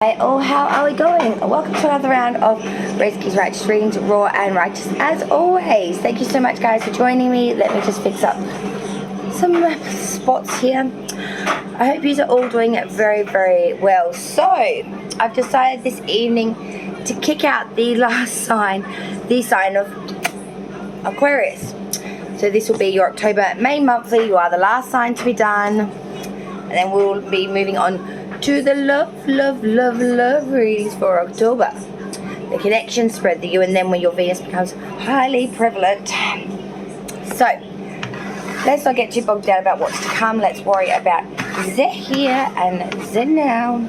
Hey all, how are we going? Welcome to another round of Reski's Righteous Readings, Raw and Righteous as always. Thank you so much guys for joining me. Let me just fix up some spots here. I hope you are all doing it very, very well. So, I've decided this evening to kick out the last sign, the sign of Aquarius. So this will be your October main monthly. You are the last sign to be done. And then we'll be moving on to the love readings for October. The connection spread the you and them when your Venus becomes highly prevalent. So, let's not get too bogged down about what's to come. Let's worry about the here and the now.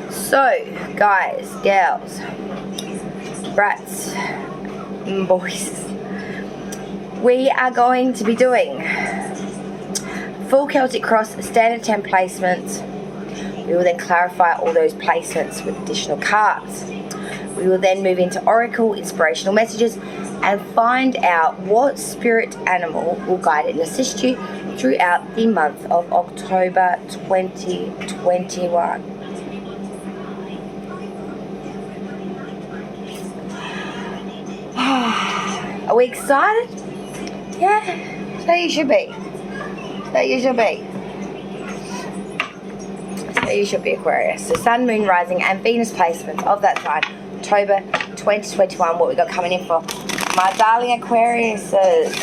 So, guys, girls, brats, boys, we are going to be doing full Celtic cross, standard 10 placements. We will then clarify all those placements with additional cards. We will then move into Oracle, inspirational messages, and find out what spirit animal will guide and assist you throughout the month of October 2021. Are we excited? Yeah, so you should be. So you should be. So you should be Aquarius. So Sun, Moon, Rising and Venus placements of that sign, October 2021, what we got coming in for my darling Aquariuses.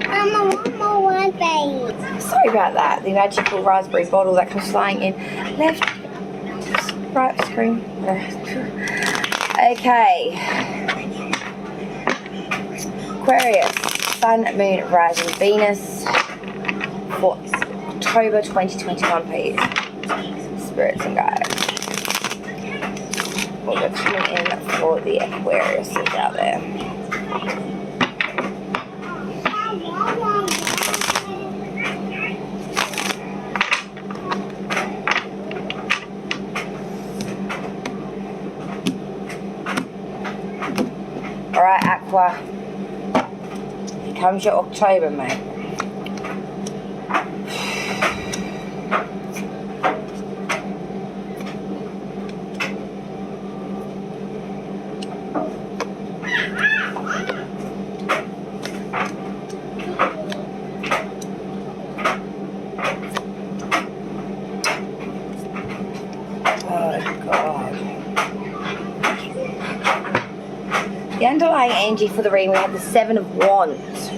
Mama, one more baby. Sorry about that. The magical raspberry bottle that comes flying in left, right screen. Okay. Aquarius, Sun, Moon, Rising, Venus for October 2021, please. Spirits and guides. What we're coming in for the Aquariuses out there. Alright, Aqua. Here comes your October, mate. The underlying energy for the reading, we have the Seven of Wands.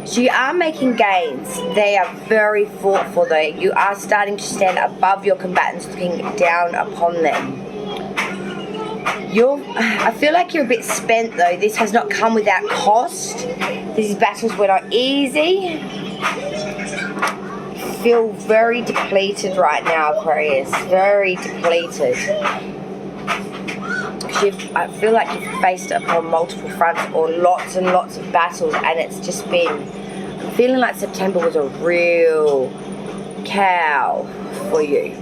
So you are making gains. They are very thoughtful though. You are starting to stand above your combatants, looking down upon them. I feel like you're a bit spent though. This has not come without cost. These battles were not easy. You feel very depleted right now, Aquarius. Very depleted. I feel like you've faced it on multiple fronts or lots and lots of battles, and it's just been feeling like September was a real cow for you.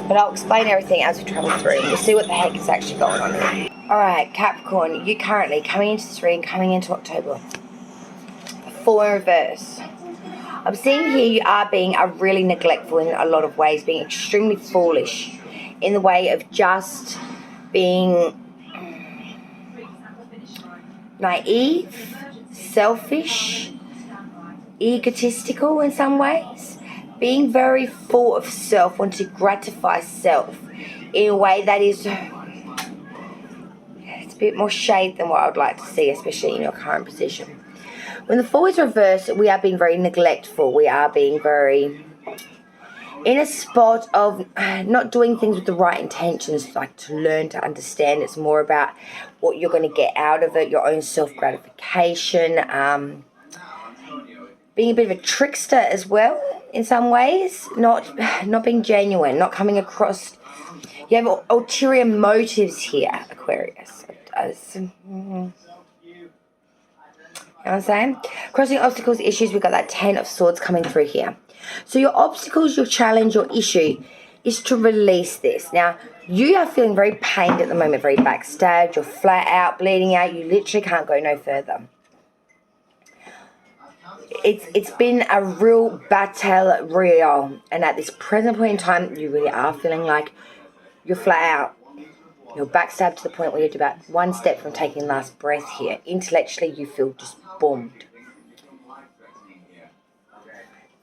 But I'll explain everything as we travel through and you'll see what the heck is actually going on here. Alright, Capricorn, you currently coming into this reading, coming into October. 4 in reverse. I'm seeing here you are being really neglectful in a lot of ways, being extremely foolish in the way of just being naive, selfish, egotistical in some ways, being very full of self, wanting to gratify self in a way that is it's a bit more shade than what I would like to see, especially in your current position. When the 4 is reversed, we are being very neglectful. We are being very in a spot of not doing things with the right intentions, like to learn to understand. It's more about what you're going to get out of it, your own self-gratification, being a bit of a trickster as well in some ways, not being genuine, not coming across. You have ulterior motives here, Aquarius. You know what I'm saying? Crossing obstacles, issues, we've got that 10 of Swords coming through here. So your obstacles, your challenge, your issue is to release this. Now, you are feeling very pained at the moment, very backstabbed, you're flat out, bleeding out, you literally can't go no further. It's been a real battle royale, and at this present point in time, you really are feeling like you're flat out. You're backstabbed to the point where you're about one step from taking the last breath here. Intellectually, you feel just bombed.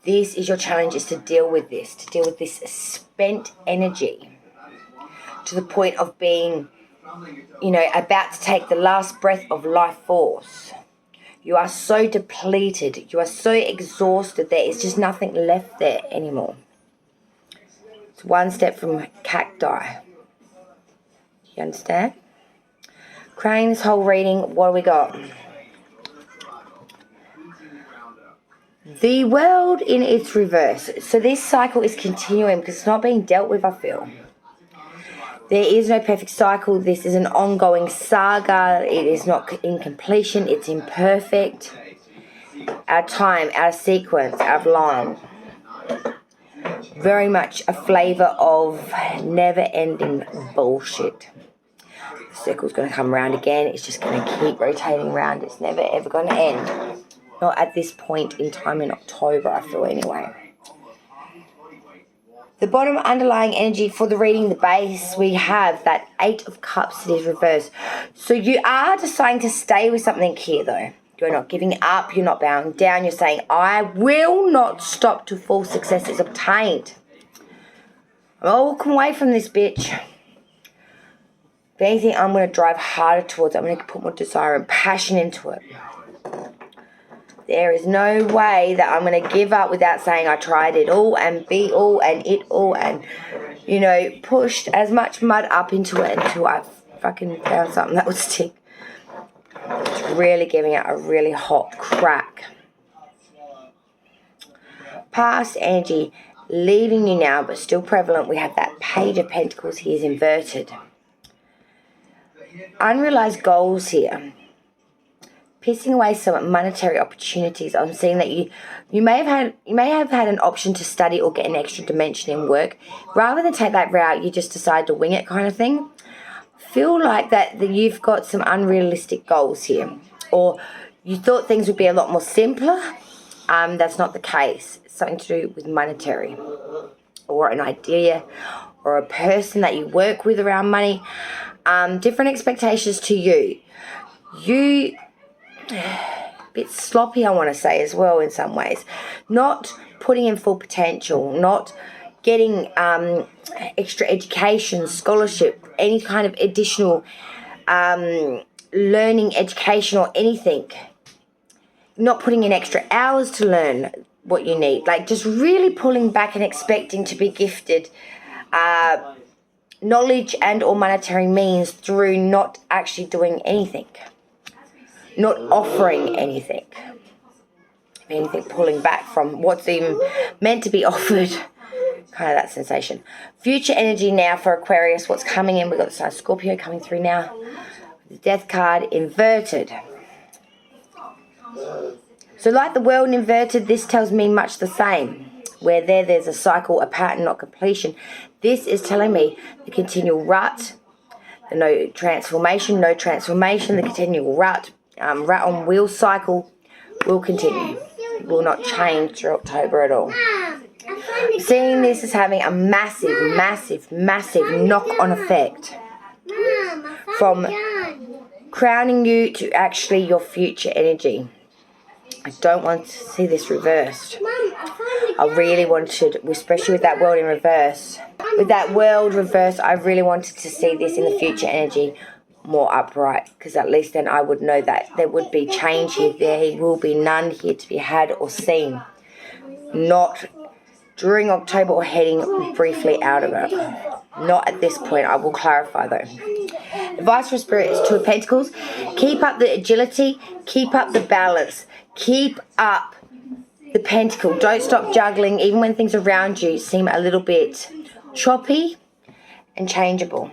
This is your challenge, is to deal with this, spent energy to the point of being, about to take the last breath of life force. You are so depleted. You are so exhausted. There is just nothing left there anymore. It's one step from cacti. You understand? Crowning this whole reading, what do we got? The world in its reverse. So this cycle is continuing because it's not being dealt with, I feel. There is no perfect cycle. This is an ongoing saga. It is not in completion. It's imperfect. Out of time, out of sequence, out of line. Very much a flavour of never-ending bullshit. The circle's going to come around again. It's just going to keep rotating around. It's never, ever going to end. Not at this point in time in October, I feel, anyway. The bottom underlying energy for the reading, the base, we have that 8 of Cups. It is reversed. So you are deciding to stay with something here, though. You're not giving up. You're not bowing down. You're saying, I will not stop till full success is obtained. I'm not walking away from this, bitch. If anything, I'm going to drive harder towards it. I'm going to put more desire and passion into it. There is no way that I'm going to give up without saying I tried it all and be all and it all and, pushed as much mud up into it until I fucking found something that would stick. It's really giving it a really hot crack. Past energy leaving you now but still prevalent. We have that Page of Pentacles here is inverted. Unrealized goals here. Pissing away some monetary opportunities. I'm seeing that you may have had an option to study or get an extra dimension in work. Rather than take that route, you just decide to wing it kind of thing. Feel like that you've got some unrealistic goals here. Or you thought things would be a lot more simpler. That's not the case. It's something to do with monetary. Or an idea. Or a person that you work with around money. Different expectations to you. You... a bit sloppy, I want to say, as well, in some ways. Not putting in full potential, not getting extra education, scholarship, any kind of additional learning, education or anything. Not putting in extra hours to learn what you need. Like just really pulling back and expecting to be gifted knowledge and or monetary means through not actually doing anything. Not offering anything. If anything, pulling back from what's even meant to be offered. Kind of that sensation. Future energy now for Aquarius. What's coming in? We've got the Sun Scorpio coming through now. The Death card inverted. So like the world inverted, this tells me much the same. Where there's a cycle, a pattern, not completion. This is telling me the continual rut. The no transformation, the continual rut. Rat on wheel cycle will continue. It will not change through October at all. Seeing this as having a massive knock-on effect from crowning you to actually your future energy. I don't want to see this reversed. I really wanted, especially with that world in reverse. With that world reversed, I really wanted to see this in the future energy more upright, because at least then I would know that there would be change here. There will be none here to be had or seen. Not during October or heading briefly out of it. Not at this point. I will clarify though. Advice for Spirit is 2 of Pentacles. Keep up the agility. Keep up the balance. Keep up the pentacle. Don't stop juggling even when things around you seem a little bit choppy and changeable.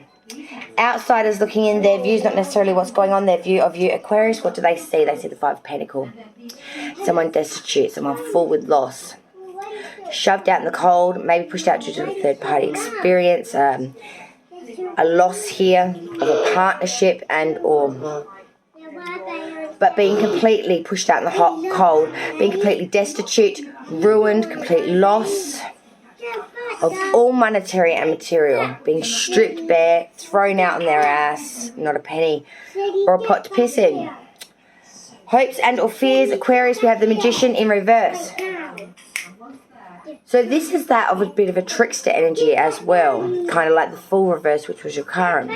Outsiders looking in, their views, not necessarily what's going on, their view of you, Aquarius, what do they see? They see the 5 of Pentacles. Someone destitute, someone full with loss. Shoved out in the cold, maybe pushed out due to a third-party experience, a loss here of a partnership and or but being completely pushed out in the hot, cold, being completely destitute, ruined, complete loss of all monetary and material, being stripped bare, thrown out on their ass, not a penny, or a pot to piss in. Hopes and or fears, Aquarius, we have the Magician in reverse. So this is that of a bit of a trickster energy as well, kind of like the Fool reverse, which was your current.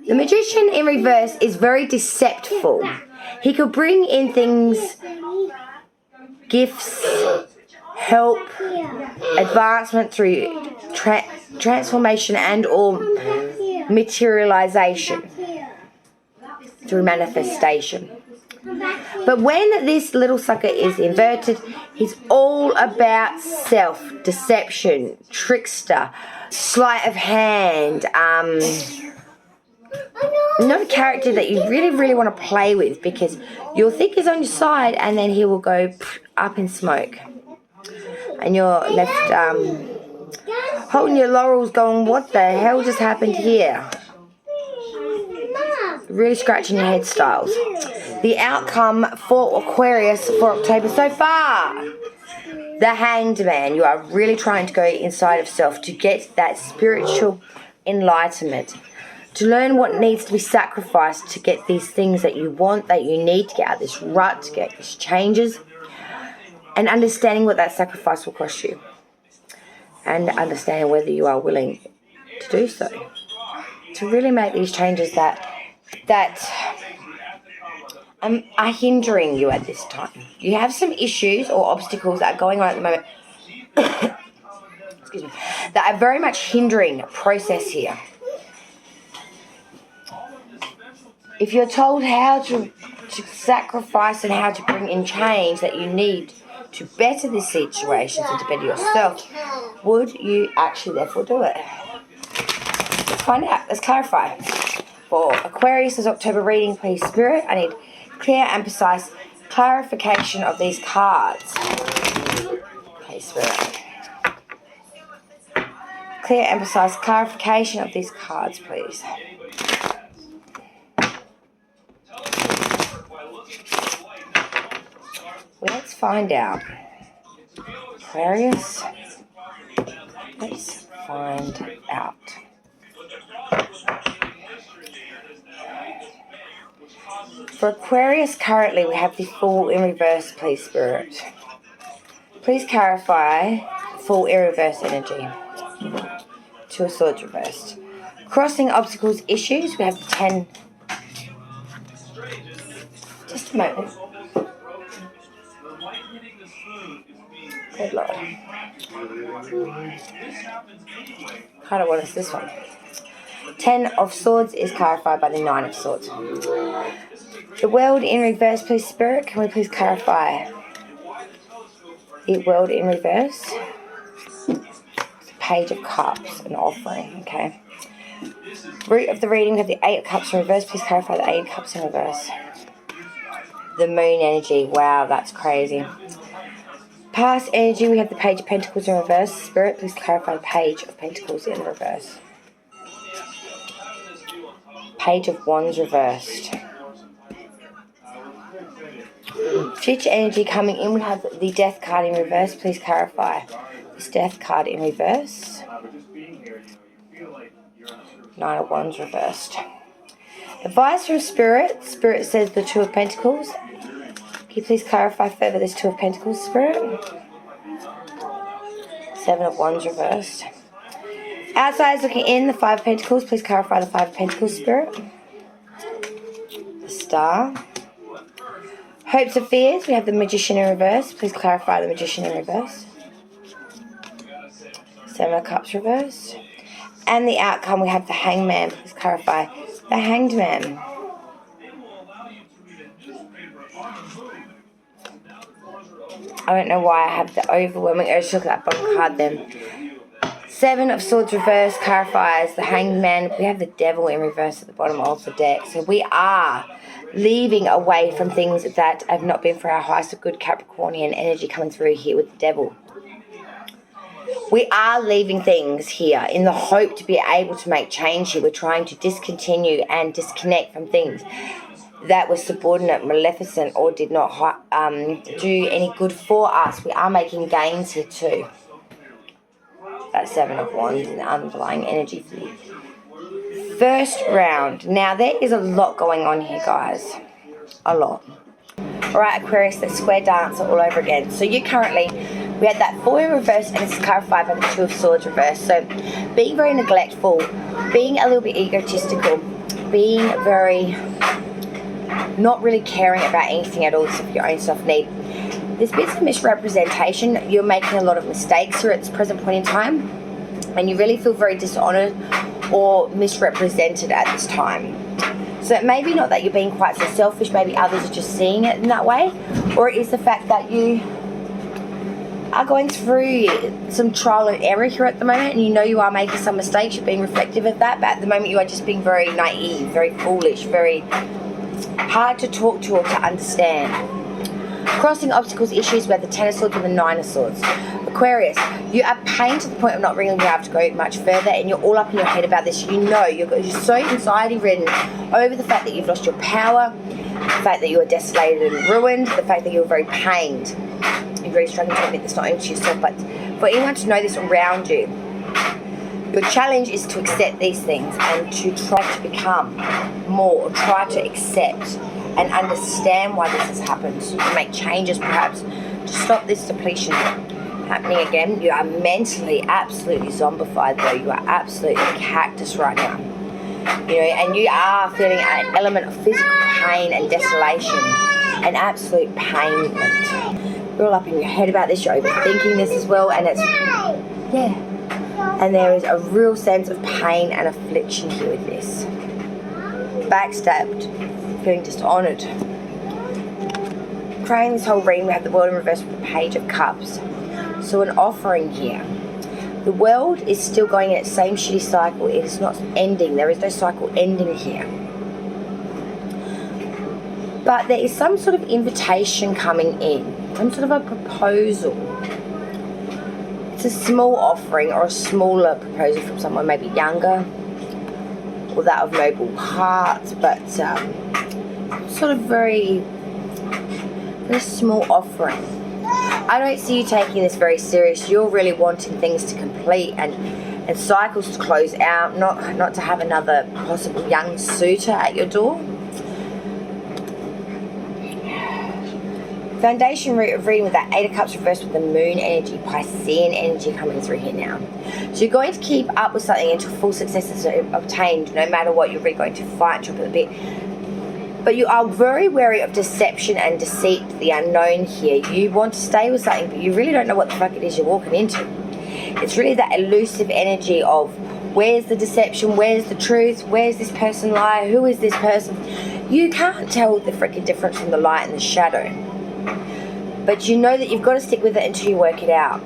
The Magician in reverse is very deceptful. He could bring in things, gifts, help, advancement through transformation and or materialization, through manifestation. But when this little sucker is inverted, he's all about self-deception, trickster, sleight of hand, not a character that you really want to play with, because you'll think he's on your side and then he will go up in smoke. And you're left holding your laurels going, what the hell just happened here? Really scratching your head styles. The outcome for Aquarius for October so far. The Hanged Man. You are really trying to go inside of self to get that spiritual enlightenment. To learn what needs to be sacrificed to get these things that you want, that you need to get out of this rut, to get these changes. And understanding what that sacrifice will cost you. And understanding whether you are willing to do so. To really make these changes that are hindering you at this time. You have some issues or obstacles that are going on at the moment excuse me, that are very much hindering process here. If you're told how to sacrifice and how to bring in change that you need to better this situation and to better yourself, would you actually therefore do it? Let's find out. Let's clarify. For Aquarius' October reading, please, Spirit, I need clear and precise clarification of these cards. Please, Spirit. Clear and precise clarification of these cards, please. Let's find out. Aquarius, let's find out. For Aquarius, currently we have the Fool in reverse, please, Spirit. Please clarify Fool in reverse energy. Two of Swords reversed. Crossing obstacles, issues, we have the 10. Just a moment. Good Lord. Kind of what is this one? 10 of Swords is clarified by the 9 of Swords. The World in reverse, please, Spirit. Can we please clarify the World in reverse? Page of Cups, an offering, okay. Root of the reading, we have the 8 of Cups in reverse. Please clarify the 8 of Cups in reverse. The Moon energy, wow, that's crazy. Past energy, we have the Page of Pentacles in reverse. Spirit, please clarify the Page of Pentacles in reverse. Page of Wands reversed. Future energy coming in, we have the Death card in reverse. Please clarify this Death card in reverse. 9 of Wands reversed. Advice from Spirit. Spirit says the 2 of Pentacles. Can you please clarify further this 2 of Pentacles, Spirit? 7 of Wands reversed. Outside is looking in, the 5 of Pentacles. Please clarify the 5 of Pentacles, Spirit. The Star. Hopes of fears, we have the Magician in reverse. Please clarify the Magician in reverse. 7 of Cups reversed. And the outcome, we have the Hangman. Please clarify the Hanged Man. I don't know why I have the overwhelming urge to look at that bottom card then. 7 of Swords reverse clarifies the Hanged Man. We have the Devil in reverse at the bottom of the deck. So we are leaving away from things that have not been for our highest of good Capricornian energy coming through here with the Devil. We are leaving things here in the hope to be able to make change here. We're trying to discontinue and disconnect from things that was subordinate, maleficent, or did not do any good for us. We are making gains here too. That 7 of Wands and the underlying energy for the first round. Now, there is a lot going on here, guys. A lot. Alright, Aquarius, let's square dance all over again. So you currently, we had that 4 in reverse and it's clarified by the 2 of Swords reverse. So being very neglectful, being a little bit egotistical, being very not really caring about anything at all except your own self-need. There's been some misrepresentation. You're making a lot of mistakes here at this present point in time, and you really feel very dishonored or misrepresented at this time. So it may be not that you're being quite so selfish, maybe others are just seeing it in that way, or it is the fact that you are going through some trial and error here at the moment, and you know you are making some mistakes, you're being reflective of that, but at the moment you are just being very naive, very foolish, very hard to talk to or to understand. Crossing obstacles, issues with the 10 of Swords and the 9 of Swords. Aquarius, you are pained to the point of not really being able to go much further, and you're all up in your head about this. You know, you're so anxiety ridden over the fact that you've lost your power, the fact that you are desolated and ruined, the fact that you're very pained. You're very struggling to admit this not only to yourself, but for anyone to know this around you. Your challenge is to accept these things and to try to become more, or try to accept and understand why this has happened. So you can make changes perhaps to stop this depletion happening again. You are mentally absolutely zombified though. You are absolutely a cactus right now. You know, and you are feeling an element of physical pain and desolation, an absolute pain. You're all up in your head about this, you're overthinking this as well, and it's, yeah. And there is a real sense of pain and affliction here with this. Backstabbed, feeling dishonoured. Praying this whole reading, we have the World in reverse with the Page of Cups. So an offering here. The world is still going in its same shitty cycle. It is not ending. There is no cycle ending here. But there is some sort of invitation coming in. Some sort of a proposal. It's a small offering or a smaller proposal from someone maybe younger, or that of noble heart, but sort of very small offering. I don't see you taking this very serious. You're really wanting things to complete and cycles to close out, not to have another possible young suitor at your door. Foundation reading with that 8 of Cups reversed with the Moon energy, Piscean energy coming through here now. So you're going to keep up with something until full success is obtained. No matter what, you're really going to fight, chop at the bit. But you are very wary of deception and deceit, the unknown here. You want to stay with something, but you really don't know what the fuck it is you're walking into. It's really that elusive energy of where's the deception, where's the truth, where's this person lie, who is this person? You can't tell the freaking difference from the light and the shadow. But you know that you've got to stick with it until you work it out.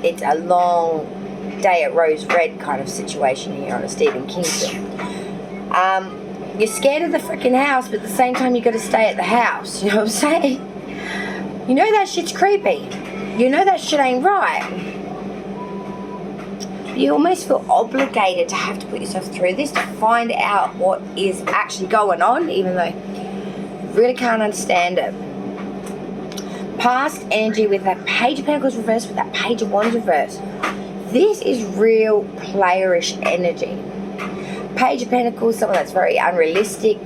It's a long day at Rose Red kind of situation here on a Stephen King film. You're scared of the freaking house, but at the same time you've got to stay at the house. You know what I'm saying? You know that shit's creepy. You know that shit ain't right. You almost feel obligated to have to put yourself through this to find out what is actually going on, even though you really can't understand it. Past energy with that Page of Pentacles reversed with that Page of Wands reversed. This is real playerish energy. Page of Pentacles, someone that's very unrealistic,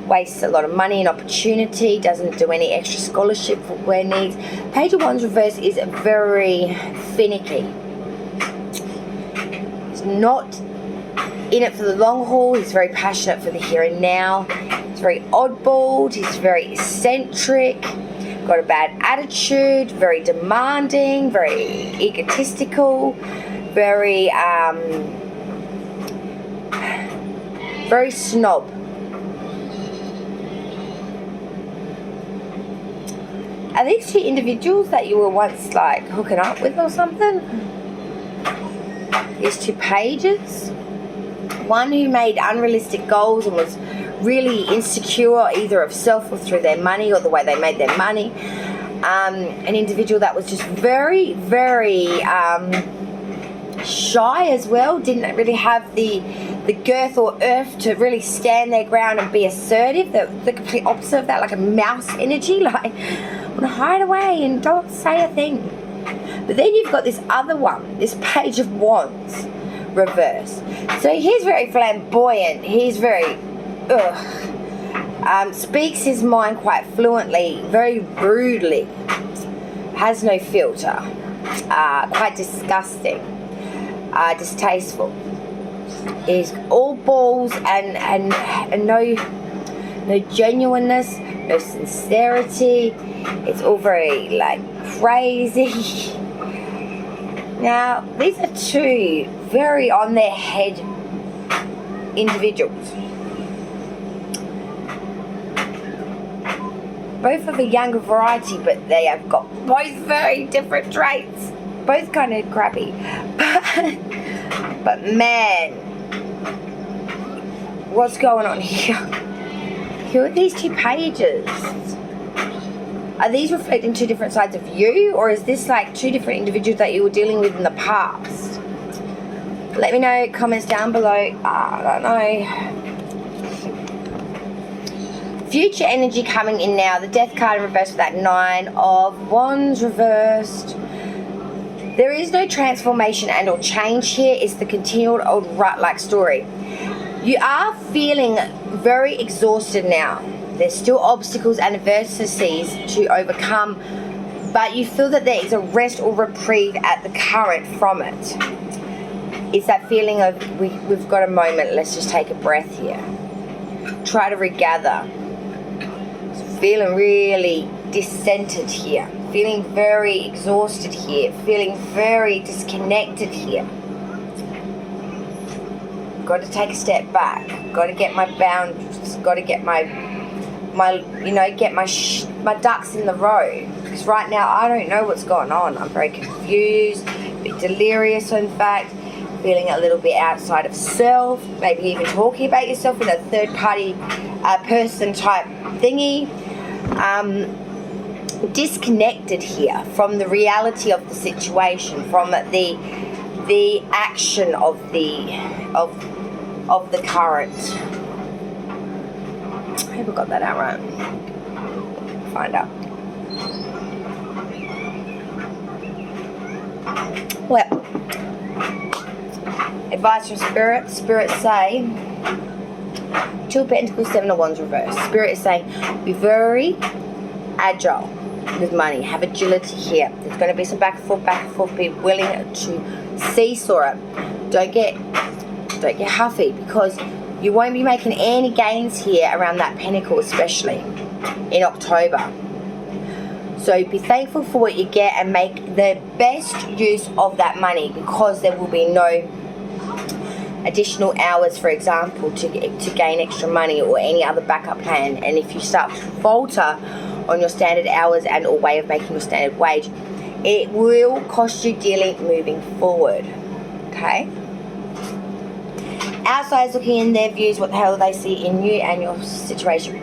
wastes a lot of money and opportunity, doesn't do any extra scholarship for where needs. Page of Wands reversed is very finicky. He's not in it for the long haul. He's very passionate for the here and now. He's very oddball. He's very eccentric. Got a bad attitude, very demanding, very egotistical, very snob. Are these two individuals that you were once like hooking up with or something? These two pages. One who made unrealistic goals and was really insecure either of self or through their money or the way they made their money. An individual that was just very, very shy as well, didn't really have the girth or earth to really stand their ground and be assertive. The complete opposite of that, like a mouse energy, like want to hide away and don't say a thing. But then you've got this other one, this Page of Wands reverse. So he's very flamboyant, he's very speaks his mind quite fluently, very rudely, has no filter, quite disgusting, distasteful. Is all balls and no genuineness, no sincerity. It's all very like crazy. Now these are two very on their head individuals. Both of a younger variety, but they have got both very different traits. Both kind of crappy. But man, what's going on here? Who are these two pages? Are these reflecting two different sides of you, or is this like two different individuals that you were dealing with in the past? Let me know, comments down below. I don't know. Future energy coming in now. The Death card in reverse with that 9 of Wands reversed. There is no transformation and or change here. It's the continued old rut-like story. You are feeling very exhausted now. There's still obstacles and adversities to overcome, but you feel that there is a rest or reprieve at the current from it. It's that feeling of we've got a moment, let's just take a breath here. Try to regather. Feeling really discentered here. Feeling very exhausted here. Feeling very disconnected here. Got to take a step back. Got to get my boundaries. Got to get my get my ducks in the row. Because right now I don't know what's going on. I'm very confused, a bit delirious in fact, feeling a little bit outside of self, maybe even talking about yourself in a third party person type thingy. Disconnected here from the reality of the situation, from the action of the current. I hope I got that out right. Find out. Well, advice from Spirit. Spirit say, Two of Pentacles, 7 of Wands reverse. Spirit is saying, be very agile with money. Have agility here. There's going to be some back and forth. Be willing to seesaw it. Don't get huffy, because you won't be making any gains here around that pentacle, especially in October. So be thankful for what you get and make the best use of that money, because there will be no additional hours, for example, to gain extra money or any other backup plan. And if you start to falter on your standard hours and or way of making your standard wage, it will cost you dearly moving forward. Okay? Outsiders looking in their views, what the hell do they see in you and your situation?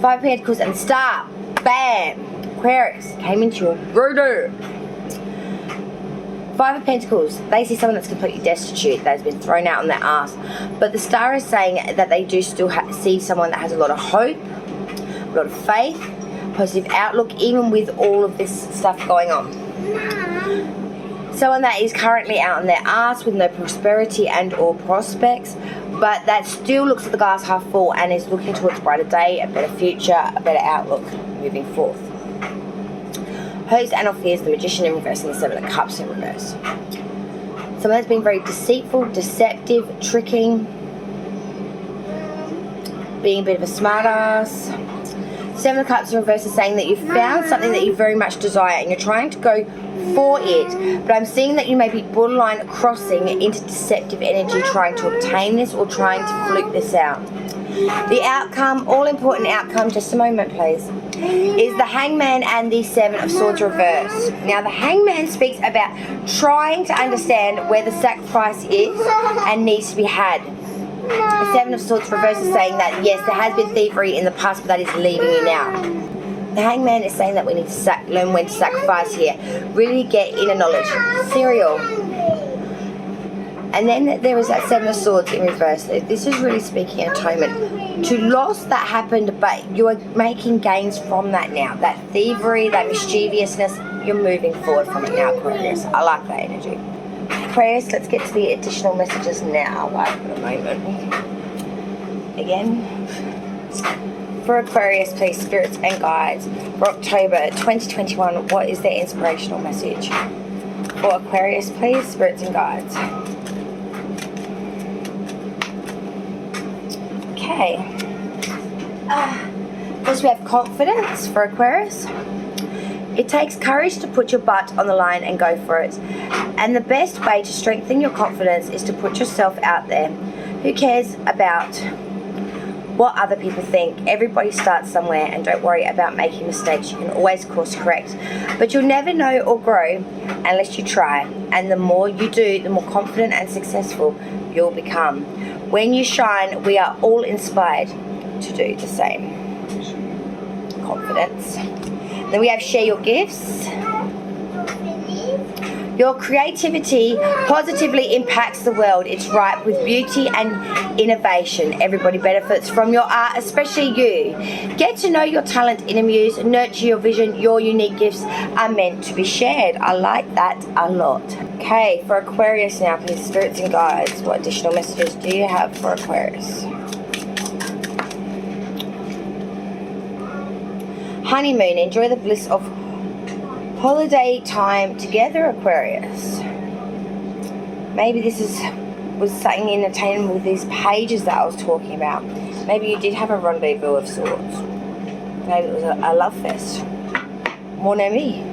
5 of Pentacles and Star. Bam! Aquarius came into your voodoo. 5 of Pentacles, they see someone that's completely destitute, that's been thrown out on their ass. But the Star is saying that they do still see someone that has a lot of hope, a lot of faith, positive outlook, even with all of this stuff going on. Someone that is currently out on their ass with no prosperity and or prospects, but that still looks at the glass half full and is looking towards a brighter day, a better future, a better outlook moving forth. Hopes and or fears, the Magician in reverse and the 7 of Cups in reverse. Someone that's been very deceitful, deceptive, tricking, being a bit of a smart ass. 7 of Cups in reverse is saying that you've found something that you very much desire and you're trying to go for it, but I'm seeing that you may be borderline crossing into deceptive energy, trying to obtain this or trying to fluke this out. The outcome, all important outcome, just a moment please, is the Hangman and the 7 of Swords reverse. Now the Hangman speaks about trying to understand where the sacrifice is and needs to be had. The 7 of Swords reverse is saying that yes, there has been thievery in the past, but that is leaving you now. The Hangman is saying that we need to learn when to sacrifice here. Really get inner knowledge. Cereal. And then there is that Seven of Swords in reverse. This is really speaking atonement to loss that happened, but you are making gains from that now. That thievery, that mischievousness, you're moving forward from it now, Aquarius. I like that energy. Aquarius, let's get to the additional messages now. Wait for a moment. Again, for Aquarius, please, spirits and guides, for October 2021, what is their inspirational message? For Aquarius, please, spirits and guides. Okay. First we have confidence for Aquarius. It takes courage to put your butt on the line and go for it. And the best way to strengthen your confidence is to put yourself out there. Who cares about what other people think? Everybody starts somewhere, and don't worry about making mistakes. You can always course correct. But you'll never know or grow unless you try. And the more you do, the more confident and successful you'll become. When you shine, we are all inspired to do the same. Confidence. Then we have share your gifts. Your creativity positively impacts the world. It's ripe with beauty and innovation. Everybody benefits from your art, especially you. Get to know your talent in a muse, nurture your vision. Your unique gifts are meant to be shared. I like that a lot. Okay, for Aquarius now, please, spirits and guides, what additional messages do you have for Aquarius? Honeymoon, enjoy the bliss of holiday time together, Aquarius. Maybe this was something entertaining with these pages that I was talking about. Maybe you did have a rendezvous of sorts. Maybe it was a love fest. Mon ami.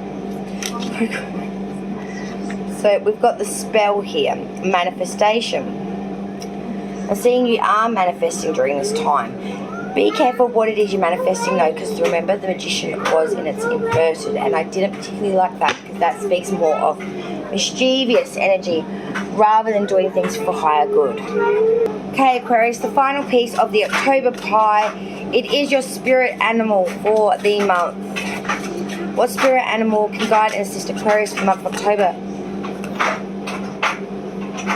So we've got the spell here, manifestation. I'm seeing you are manifesting during this time. Be careful what it is you're manifesting though, because remember the Magician was in its inverted, and I didn't particularly like that because that speaks more of mischievous energy rather than doing things for higher good. Okay, Aquarius, the final piece of the October pie. It is your spirit animal for the month. What spirit animal can guide and assist Aquarius for the month of October?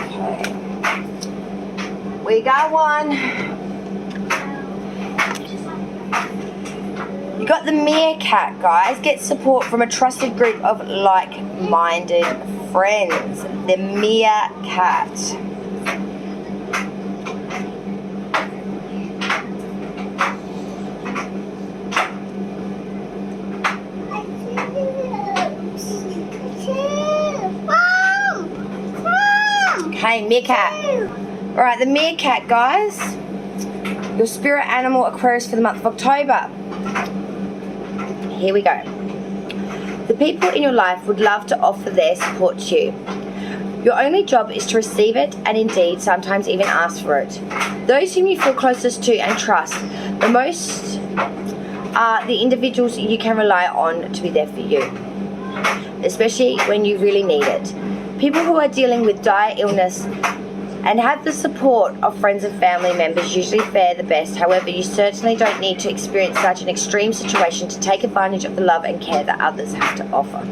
Okay. We got one. You got the meerkat, guys. Get support from a trusted group of like-minded friends. The meerkat. Okay, meerkat. Alright, the meerkat, guys. Your spirit animal, Aquarius, for the month of October. Here we go. The people in your life would love to offer their support to you. Your only job is to receive it, and indeed sometimes even ask for it. Those whom you feel closest to and trust the most are the individuals you can rely on to be there for you, especially when you really need it. People who are dealing with dire illness and have the support of friends and family members usually fare the best. However, you certainly don't need to experience such an extreme situation to take advantage of the love and care that others have to offer.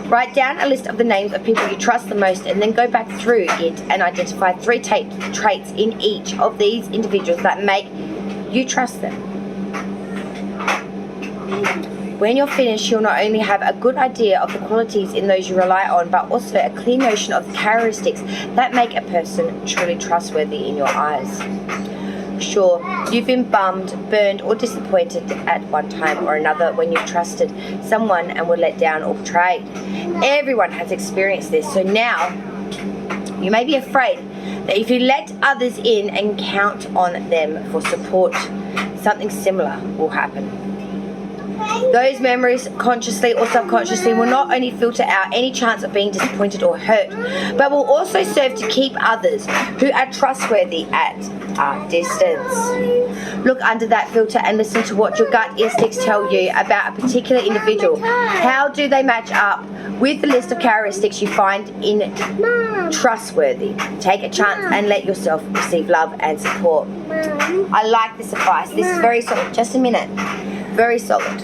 Write down a list of the names of people you trust the most, and then go back through it and identify 3 traits in each of these individuals that make you trust them. When you're finished, you'll not only have a good idea of the qualities in those you rely on, but also a clear notion of the characteristics that make a person truly trustworthy in your eyes. Sure, you've been bummed, burned, or disappointed at one time or another when you've trusted someone and were let down or betrayed. Everyone has experienced this, so now you may be afraid that if you let others in and count on them for support, something similar will happen. Those memories, consciously or subconsciously, will not only filter out any chance of being disappointed or hurt, but will also serve to keep others who are trustworthy at a distance. Look under that filter and listen to what your gut instincts tell you about a particular individual. How do they match up with the list of characteristics you find in trustworthy? Take a chance and let yourself receive love and support. I like this advice. This is very solid. Just a minute. Very solid.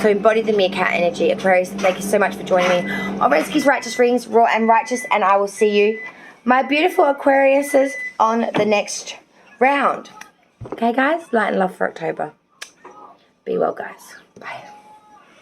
So embody the meerkat energy. Aquarius, thank you so much for joining me on Reski's Righteous Readings, Raw and Righteous, and I will see you my beautiful Aquariuses on the next round. Okay, guys? Light and love for October. Be well, guys. Bye.